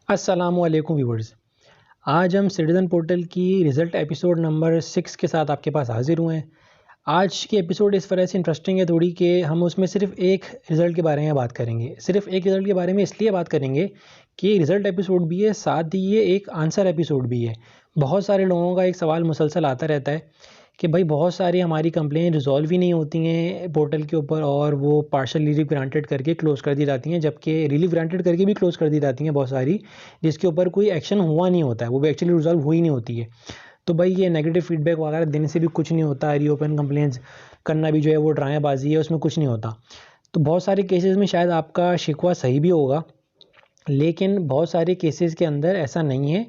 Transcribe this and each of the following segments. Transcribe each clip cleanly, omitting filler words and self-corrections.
अस्सलामुअलैकुम व्यूवर्स। आज हम सिटीज़न पोर्टल की रिज़ल्ट एपिसोड नंबर 6 के साथ आपके पास हाज़िर हुए हैं। आज की एपिसोड इस वजह से इंटरेस्टिंग है थोड़ी कि हम उसमें सिर्फ़ एक रिज़ल्ट के बारे में बात करेंगे। सिर्फ़ एक रिज़ल्ट के बारे में इसलिए बात करेंगे कि रिज़ल्ट एपिसोड भी है, साथ ही ये एक आंसर एपिसोड भी है। बहुत सारे लोगों का एक सवाल मुसलसल आता रहता है कि भाई बहुत सारी हमारी कंप्लेंट रिज़ॉल्व ही नहीं होती हैं पोर्टल के ऊपर और वो पार्शियल रिलीफ ग्रांटेड करके क्लोज़ कर दी जाती हैं, जबकि रिलीफ ग्रांटेड करके भी क्लोज़ कर दी जाती हैं बहुत सारी, जिसके ऊपर कोई एक्शन हुआ नहीं होता है, वो भी एक्चुअली रिज़ॉल्व हुई नहीं होती है। तो भाई ये नेगेटिव फीडबैक वगैरह देने से भी कुछ नहीं होता है, रीओपन कंप्लेंट्स करना भी जो है वो ड्रामेबाजी है, उसमें कुछ नहीं होता। तो बहुत सारे केसेस में शायद आपका शिकवा सही भी होगा, लेकिन बहुत सारे केसेस के अंदर ऐसा नहीं है।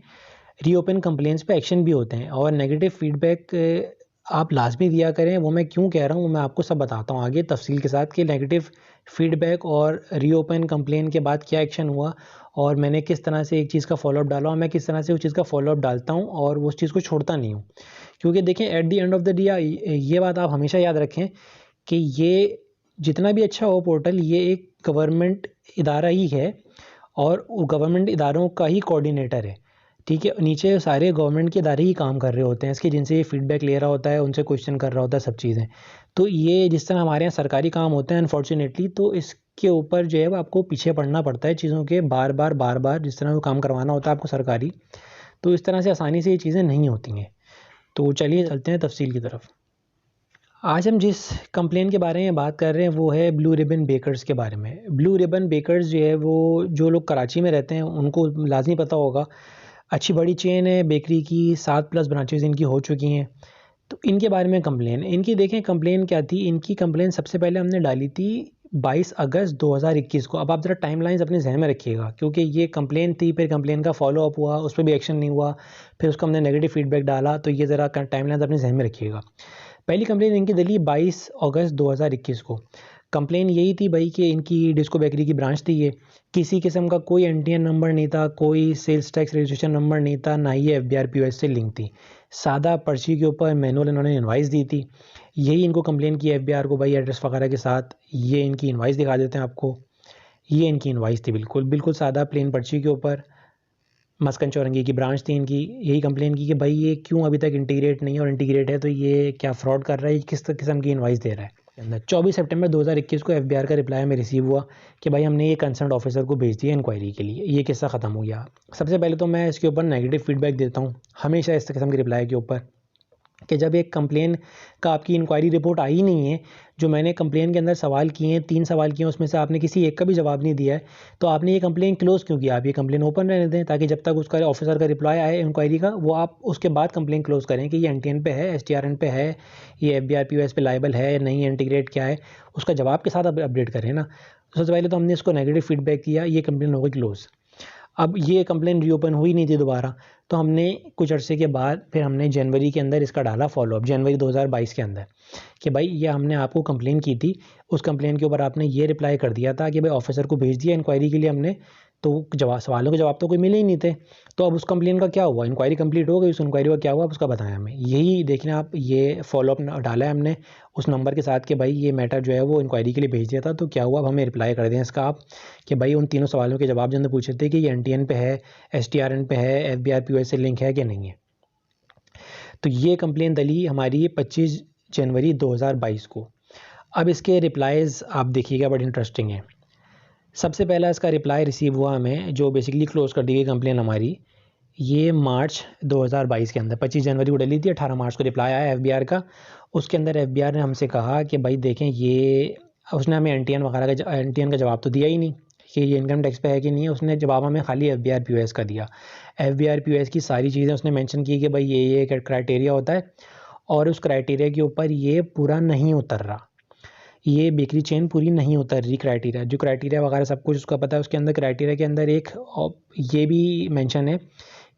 रीओपन कंप्लेंट्स पे एक्शन भी होते हैं और नेगेटिव फीडबैक आप लाज़मी दिया करें। वो मैं क्यों कह रहा हूँ, मैं आपको सब बताता हूँ आगे तफ़सील के साथ कि नेगेटिव फीडबैक और रीओपन कंप्लेंट के बाद क्या एक्शन हुआ और मैंने किस तरह से एक चीज़ का फ़ॉलोअप डाला और मैं किस तरह से उस चीज़ का फ़ॉलोअप डालता हूँ और उस चीज़ को छोड़ता नहीं हूँ। क्योंकि देखें at the end of the day ये बात आप हमेशा याद रखें कि ये जितना भी अच्छा हो पोर्टल, ये एक गवर्नमेंट इदारा ही है और वो गवर्नमेंट इदारों का ही कोऑर्डिनेटर है। ठीक है, नीचे सारे गवर्नमेंट के इदारे ही काम कर रहे होते हैं इसके, जिनसे ये फीडबैक ले रहा होता है, उनसे क्वेश्चन कर रहा होता है, सब चीज़ें। तो ये जिस तरह हमारे यहाँ सरकारी काम होते हैं अनफॉर्चुनेटली, तो इसके ऊपर जो है वो आपको पीछे पड़ना पड़ता है चीज़ों के, बार बार जिस तरह वो काम करवाना होता है आपको सरकारी, तो इस तरह से आसानी से ये चीज़ें नहीं होती हैं। तो चलिए चलते हैं तफसील की तरफ। आज हम जिस कंप्लेन के बारे में बात कर रहे हैं वो है ब्लू रिबन बेकर्स के बारे में। ब्लू रिबन बेकर्स जो है वो जो लोग कराची में रहते हैं उनको लाजमी पता होगा। अच्छी बड़ी चेन है बेकरी की, 7+ ब्रांचेज़ इनकी हो चुकी हैं। तो इनके बारे में कंप्लेन इनकी देखें, कंप्लेन क्या थी इनकी। कंप्लेन सबसे पहले हमने डाली थी 22 अगस्त 2021 को। अब आप ज़रा टाइमलाइंस अपने जहन में रखिएगा, क्योंकि ये कंप्लेन थी, फिर कंप्लेन का फॉलोअप हुआ, उस पर भी एक्शन नहीं हुआ, फिर उसको हमने नेगेटिव फीडबैक डाला। तो ये ज़रा टाइमलाइंस अपने जहन में रखिएगा। पहली कंप्लेन इनकी दली 22 अगस्त 2021 को। कंप्लेन यही थी भाई कि इनकी डिस्को बेकरी की ब्रांच थी ये, किसी किस्म का कोई एनटीएन नंबर नहीं था, कोई सेल्स टैक्स रजिस्ट्रेशन नंबर नहीं था, ना ही ये एफबीआर पीओएस से लिंक थी। सादा पर्ची के ऊपर मैनुअल इन्होंने इनवाइस दी थी। यही इनको कंप्लेन की एफबीआर को भाई एड्रेस वगैरह के साथ। ये इनकी इनवाइस दिखा देते हैं आपको। ये इनकी इनवाइस थी, बिल्कुल बिल्कुल सादा प्लेन पर्ची के ऊपर। मस्कन चौरंगी की ब्रांच थी इनकी। यही कंप्लेन की कि भाई ये क्यों अभी तक इंटीग्रेट नहीं है, और इंटीग्रेट है तो ये क्या फ्रॉड कर रहा है, किस किस्म की इनवाइस दे रहा है। अंदर 24 सितंबर 2021 को एफबीआर का रिप्लाई में रिसीव हुआ कि भाई हमने ये कंसर्न ऑफिसर को भेज दिया इंक्वायरी के लिए। ये किस्सा ख़त्म हो गया। सबसे पहले तो मैं इसके ऊपर नेगेटिव फीडबैक देता हूँ हमेशा इस किस्म के रिप्लाई के ऊपर, कि जब एक कंप्लेन का आपकी इंक्वायरी रिपोर्ट आई नहीं है, जो मैंने कंप्लेन के अंदर सवाल किए हैं, 3 सवाल किए हैं, उसमें से आपने किसी एक का भी जवाब नहीं दिया है, तो आपने ये कंप्लेन क्लोज़ क्यों किया? आप ये कंप्लेन ओपन रहने दें, ताकि जब तक उसका ऑफिसर का रिप्लाई आए इंक्वायरी का, वो आप उसके बाद कंप्लेन क्लोज़ करें कि ये एनटीएन पे है, एसटीआरएन पे है, ये एफबीआरपीओएस पे लायबल है, नहीं इंटीग्रेट क्या है, उसका जवाब के साथ अपडेट करें ना। सबसे पहले तो हमने इसको नेगेटिव फीडबैक दिया, ये कंप्लेन हो गई क्लोज़। अब ये कंप्लेन रीओपन हुई नहीं थी दोबारा, तो हमने कुछ अरसे के बाद फिर हमने जनवरी के अंदर इसका डाला फॉलोअप, जनवरी 2022 के अंदर, कि भाई ये हमने आपको कंप्लेन की थी, उस कंप्लेन के ऊपर आपने ये रिप्लाई कर दिया था कि भाई ऑफिसर को भेज दिया इंक्वायरी के लिए हमने, तो जवाब सवालों के जवाब तो कोई मिले ही नहीं थे। तो अब उस कंप्लेन का क्या हुआ? इंक्वायरी कंप्लीट हो गई, उस इंक्वायरी का क्या हुआ आप उसका बताएं हमें। यही देखना आप, ये फॉलोअप डाला है हमने उस नंबर के साथ कि भाई ये मैटर जो है वो इंक्वायरी के लिए भेज दिया था, तो क्या हुआ? अब हमें रिप्लाई कर दें इसका आप, कि भाई उन तीनों सवालों के जवाब जो हमने पूछे थे कि ये एनटीएन पे है, एसटीआरएन पे है, एफबीआरपीओएस से लिंक है कि नहीं है। तो ये कंप्लेन दली हमारी 25 जनवरी 2022 को। अब इसके रिप्लाईज़ आप देखिएगा, बड़े इंटरेस्टिंग हैं। सबसे पहला इसका रिप्लाई रिसीव हुआ हमें, जो बेसिकली क्लोज़ कर दी गई कंप्लेन हमारी, ये मार्च 2022 के अंदर 25 जनवरी को डली थी, 18 मार्च को रिप्लाई आया एफबीआर का। उसके अंदर एफबीआर ने हमसे कहा कि भाई देखें, ये उसने हमें एनटीएन वगैरह का एनटीएन का जवाब तो दिया ही नहीं कि ये इनकम टैक्स पे है कि नहीं है। उसने जवाब हमें खाली एफबीआर पीओएस का दिया। एफबीआर पीओएस की सारी चीज़ें उसने मेंशन की कि भाई ये क्राइटेरिया होता है, और उस क्राइटेरिया के ऊपर ये पूरा नहीं उतर रहा, ये बेकरी चेन पूरी नहीं उतर रही। क्राइटेरिया जो क्राइटेरिया वगैरह सब कुछ उसका पता है। उसके अंदर क्राइटेरिया के अंदर एक ये भी मेंशन है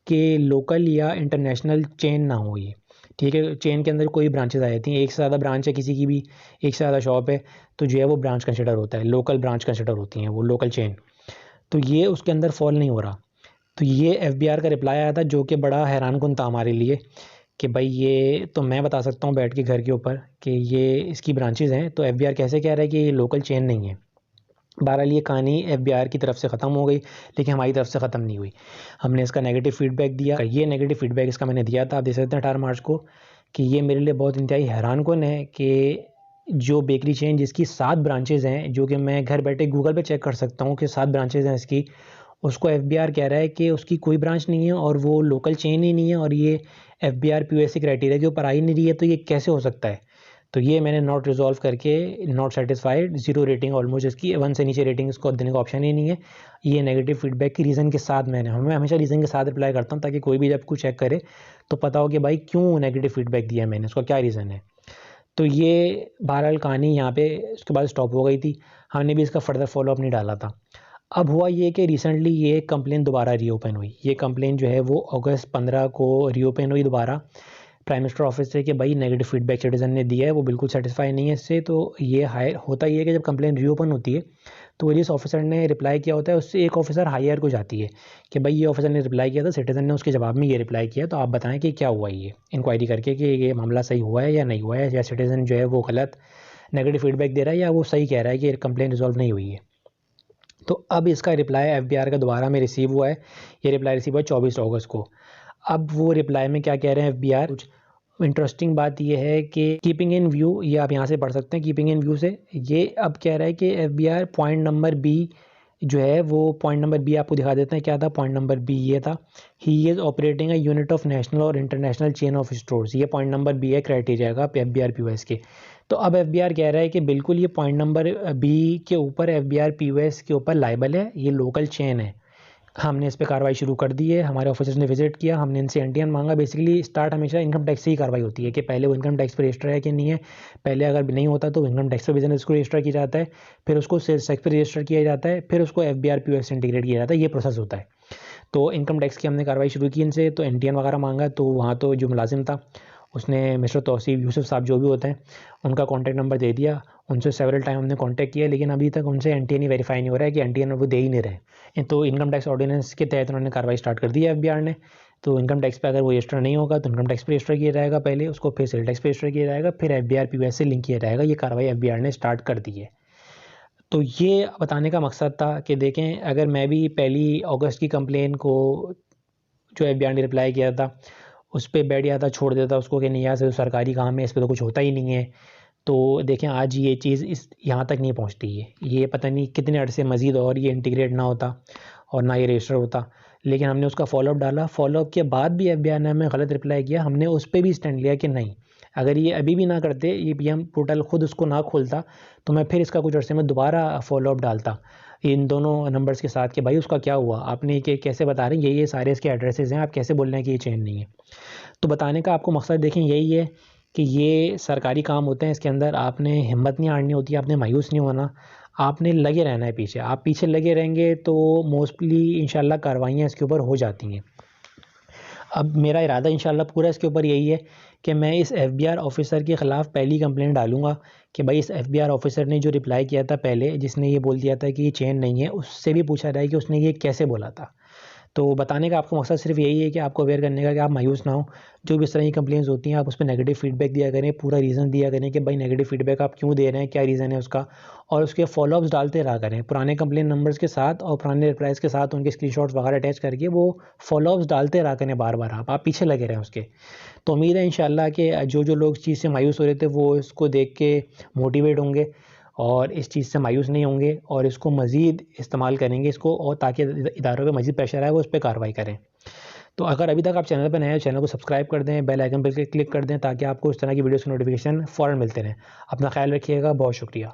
कि लोकल या इंटरनेशनल चेन ना हो ये। ठीक है, चेन के अंदर कोई ब्रांचेस आ जाती हैं, एक से ज़्यादा ब्रांच है किसी की भी, एक से ज़्यादा शॉप है, तो जो है वो ब्रांच कंसिडर होता है, लोकल ब्रांच कंसिडर होती हैं वो, लोकल चेन। तो ये उसके अंदर फॉल नहीं हो रहा। तो ये एफबीआर का रिप्लाई आया था, जो कि बड़ा हैरानकुन था हमारे लिए, कि भाई ये तो मैं बता सकता हूँ बैठ के घर के ऊपर कि ये इसकी ब्रांचेज़ हैं, तो एफबीआर कैसे कह रहा है कि ये लोकल चेन नहीं है। बहरहाल ये कहानी FBI की तरफ से ख़त्म हो गई, लेकिन हमारी तरफ से ख़त्म नहीं हुई। हमने इसका नेगेटिव फीडबैक दिया। ये नेगेटिव फीडबैक इसका मैंने दिया था, आप देख सकते हैं 18 मार्च को, कि ये मेरे लिए बहुत इंतहाई हैरानकुन है कि जो बेकरी चेन जिसकी 7 ब्रांचेज़ हैं, जो कि मैं घर बैठे गूगल पे चेक कर सकता हूँ कि 7 ब्रांचेज़ हैं इसकी, उसको FBI कह रहा है कि उसकी कोई ब्रांच नहीं है और वो लोकल चेन ही नहीं है और ये FBI POSC क्राइटेरिया के ऊपर आ ही नहीं रही है, तो ये कैसे हो सकता है? तो ये मैंने नॉट रिजॉल्व करके नॉट सेटिस्फाइड 0 रेटिंग, ऑलमोस्ट इसकी 1 से नीचे रेटिंग इसको देने का ऑप्शन ही नहीं है। ये नेगेटिव फीडबैक की रीज़न के साथ मैं हमेशा रीज़न के साथ रिप्लाई करता हूँ, ताकि कोई भी जब कुछ चेक करे तो पता हो कि भाई क्यों नेगेटिव फीडबैक दिया मैंने, उसका क्या रीज़न है। तो ये बहरहाल कहानी यहाँ पे उसके बाद स्टॉप हो गई थी। हमने भी इसका फर्दर फॉलोअप नहीं डाला था। अब हुआ ये कि रिसेंटली ये कंप्लेन दोबारा रीओपन हुई। ये कंप्लेन जो है वो अगस्त 15 को रीओपन हुई दोबारा प्राइम मिनिस्टर ऑफिस से कि भाई नेगेटिव फीडबैक सिटीजन ने दिया है, वो बिल्कुल सेटिस्फाई नहीं है इससे। तो ये हायर होता ही है कि जब कंप्लेन रीओपन होती है तो जिस ऑफिसर ने रिप्लाई किया होता है उससे एक ऑफिसर हायर को जाती है कि भाई ये ऑफिसर ने रिप्लाई किया था, सिटीजन ने उसके जवाब में ये रिप्लाई किया, तो आप बताएं कि क्या हुआ, ये इंक्वायरी करके कि ये मामला सही हुआ है या नहीं हुआ है, या सिटीजन जो है वो गलत नेगेटिव फीडबैक दे रहा है या वो सही कह रहा है कि कंप्लेन रिजॉल्व नहीं हुई है। तो अब इसका रिप्लाई FBI का दोबारा में रिसीव हुआ है। ये रिप्लाई रिसीव हुआ 24 अगस्त को। अब वो रिप्लाई में क्या कह रहे हैं FBI, कुछ इंटरेस्टिंग बात ये है कि कीपिंग इन व्यू, ये आप यहाँ से पढ़ सकते हैं कीपिंग इन व्यू से, ये अब कह रहा है कि FBI पॉइंट नंबर B जो है वो पॉइंट नंबर B आपको दिखा देते हैं क्या था। पॉइंट नंबर B ये था, he is operating a unit of national और इंटरनेशनल चेन ऑफ स्टोर्स। ये पॉइंट नंबर B है क्राइटेरिया का FBI POS के। तो अब FBI कह रहा है कि बिल्कुल ये पॉइंट नंबर B के ऊपर FBI POS के ऊपर लाइबल है, ये लोकल चेन है। हमने इस पे कार्रवाई शुरू कर दी है, हमारे ऑफिसर्स ने विजिट किया, हमने इनसे एनटीएन मांगा। बेसिकली स्टार्ट हमेशा इनकम टैक्स से ही कार्रवाई होती है कि पहले वो इनकम टैक्स पे रजिस्टर है कि नहीं है। पहले अगर नहीं होता तो इनकम टैक्स पे बिजनेस को रजिस्टर किया जाता है, फिर उसको सेल्स टैक्स पे रजिस्टर किया जाता है, फिर उसको FBI POS से इंटीग्रेट किया जाता है। ये प्रोसेस होता है। तो इनकम टैक्स की हमने कार्रवाई शुरू की इनसे, तो एनटीएन वगैरह मांगा। तो वहाँ तो जो मुलाजिम था उसने मिस्टर तौसीफ यूसुफ साहब जो भी होते हैं उनका कॉन्टैक्ट नंबर दे दिया। उनसे सेवरल टाइम हमने कांटेक्ट किया, लेकिन अभी तक उनसे एनटीएन ही वेरीफाई नहीं हो रहा है कि एनटीएन वो दे ही नहीं रहे। तो इनकम टैक्स ऑर्डिनेंस के तहत उन्होंने कार्रवाई स्टार्ट कर दी है FBI ने। तो इनकम टैक्स पे अगर वो रजिस्टर नहीं होगा तो इनकम टैक्स पे रजिस्टर किया जाएगा पहले, उसको फिर सेल टैक्स पे रजिस्टर किया जाएगा, फिर FBI POS से लिंक किया जाएगा। ये कार्रवाई FBI ने स्टार्ट कर दी है। तो ये बताने का मकसद था कि देखें, अगर मैं भी 1 अगस्त की कंप्लेन को जो FBI ने रिप्लाई किया था उस पर बैठ जाता, छोड़ देता उसको कि नहीं यार सिर्फ सरकारी काम है, इस पर तो कुछ होता ही नहीं है, तो देखें आज ये चीज़ इस यहाँ तक नहीं पहुँचती है। ये पता नहीं कितने अरसे मज़ीद और ये इंटीग्रेट ना होता और ना ये रजिस्टर होता। लेकिन हमने उसका फॉलोअप डाला, फॉलोअप के बाद भी FBI ने हमें गलत रिप्लाई किया। हमने उस पर भी स्टैंड लिया कि नहीं, अगर ये अभी भी ना करते, ये PM पोर्टल खुद उसको ना खोलता, तो मैं फिर इसका कुछ अरसे में दोबारा फॉलोअप डालता इन दोनों नंबर्स के साथ कि भाई उसका क्या हुआ, आपने कि कैसे बता रहे हैं ये सारे इसके एड्रेसेस हैं, आप कैसे बोल रहे हैं कि ये चेंज नहीं है। तो बताने का आपको मकसद देखें यही है कि ये सरकारी काम होते हैं, इसके अंदर आपने हिम्मत नहीं हारनी होती, आपने मायूस नहीं होना, आपने लगे रहना है पीछे। आप पीछे लगे रहेंगे तो मोस्टली इंशाल्लाह कार्रवाइयाँ इसके ऊपर हो जाती हैं। अब मेरा इरादा इंशाल्लाह पूरा इसके ऊपर यही है कि मैं इस FBI ऑफिसर के ख़िलाफ़ पहली कंप्लेंट डालूंगा कि भाई इस FBI ऑफिसर ने जो रिप्लाई किया था पहले, जिसने ये बोल दिया था कि ये चेन नहीं है, उससे भी पूछा जाए कि उसने ये कैसे बोला था। तो बताने का आपको मकसद सिर्फ यही है कि आपको अवेयर करने का कि आप मायूस ना हो। जो भी इस तरह की कंप्लेंट्स होती हैं आप उस पर नेगेटिव फीडबैक दिया करें, पूरा रीज़न दिया करें कि भाई नेगेटिव फीडबैक आप क्यों दे रहे हैं, क्या रीज़न है उसका, और उसके फॉलोअप्स डालते रहा करें पुराने कंप्लेन नंबर्स के साथ और पुराने रिप्लाइज़ के साथ उनके स्क्रीनशॉट्स वगैरह अटैच करके वो फॉलोअप्स डालते रहा करें बार बार। आप पीछे लगे रहें उसके। तो उम्मीद है इंशाल्लाह कि जो जो लोग इस चीज़ से मायूस हो रहे थे वो इसको देख के मोटिवेट होंगे और इस चीज़ से मायूस नहीं होंगे और इसको मज़ीद इस्तेमाल करेंगे इसको, और ताकि इदारों पे मज़ीद प्रेशर आए वो उस पर कार्रवाई करें। तो अगर अभी तक आप चैनल पर नए हैं, चैनल को सब्सक्राइब कर दें, बेल आइकन पर क्लिक कर दें ताकि आपको इस तरह की वीडियोस की नोटिफिकेशन फ़ौरन मिलते रहें। अपना ख्याल रखिएगा, बहुत शुक्रिया।